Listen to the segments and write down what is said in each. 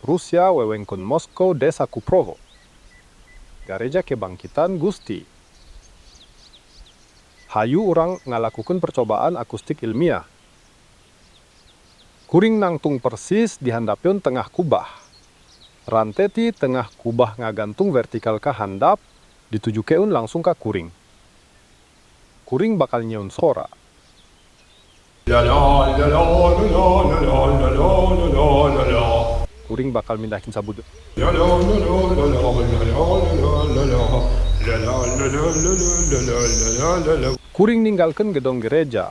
Rusia wewengkon Moskow desa Kuprovo. Gereja Kebangkitan Gusti. Hayu orang ngalakukan percobaan akustik ilmiah. Kuring nangtung persis dihandapion tengah kubah. Ranteti tengah kubah ngagantung vertikal ka handap, ditujukeun langsung ka kuring. Kuring bakal nyeun sora. Kuring bakal mindahin sabut. Kuring ninggalkan gedong gereja.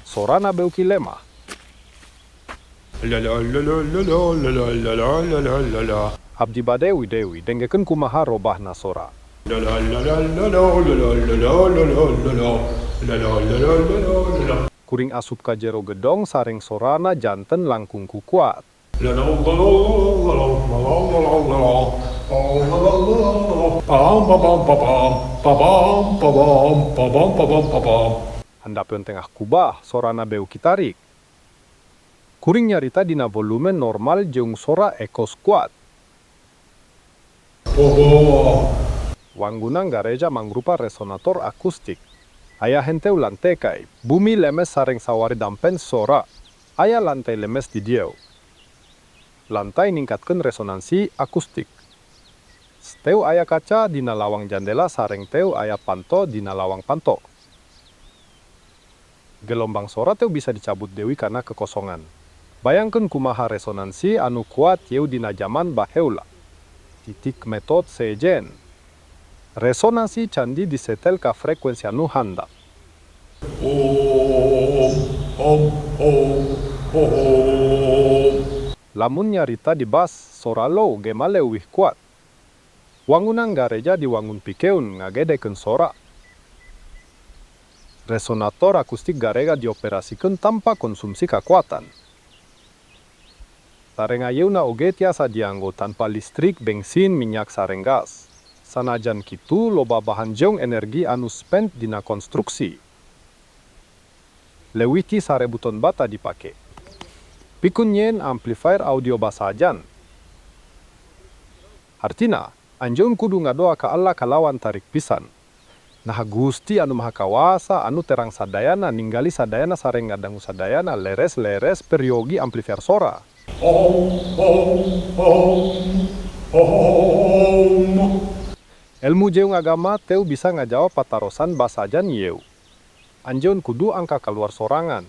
Sorana beuki lemah. Abdi bade widewi denggekeun kumaha robahna sora. Kuring asup ka jero gedong sareng sorana janten langkung ku kuat. Handapeun tengah kubah sorana beuki tarik. Kuring nyarita dina volume normal jeung sora ekos kuat. Wanggunang gareja mangrupa resonator akustik. Aya henteu lantekai, bumi lemes sareng sawari dampen sora. Aya lantai lemes di dieu. Lantai ningkatkeun resonansi akustik. Teu aya kaca dina lawang jandela sareng teu aya panto dina lawang panto. Gelombang sora teu bisa dicabut deui karena kekosongan. Bayangkeun kumaha resonansi anu kuat yeu dina zaman baheula. Titik metode sejen. Resonansi candi disetel ka frekuensi anu handap. Lamun nyarita di bas, sora low gema leuwih kuat. Wangunang gareja diwangun pikeun ngagedekeun sora. Resonator akustik gareja dioperasikeun tanpa konsumsi kekuatan. Sareng ayeuna oge tiasa dianggo tanpa listrik, bensin, minyak sareng gas. Sanajan kitu loba bahan jeung energi anu spend dina konstruksi. Leuwih ti 1000 ton bata dipake. Pikun nyen amplifier audio basajan. Artina, anjeun kudu ngadoa ka Allah kalawan tarik pisan. Nah Gusti anu maha kawasa anu terang sadayana ninggali sadayana sareng ngadangu sadayana leres-leres periogi amplifier sora. Ilmu jeung agama teu bisa ngajawab patarosan basajan yeu. Anjeun kudu angka keluar sorangan.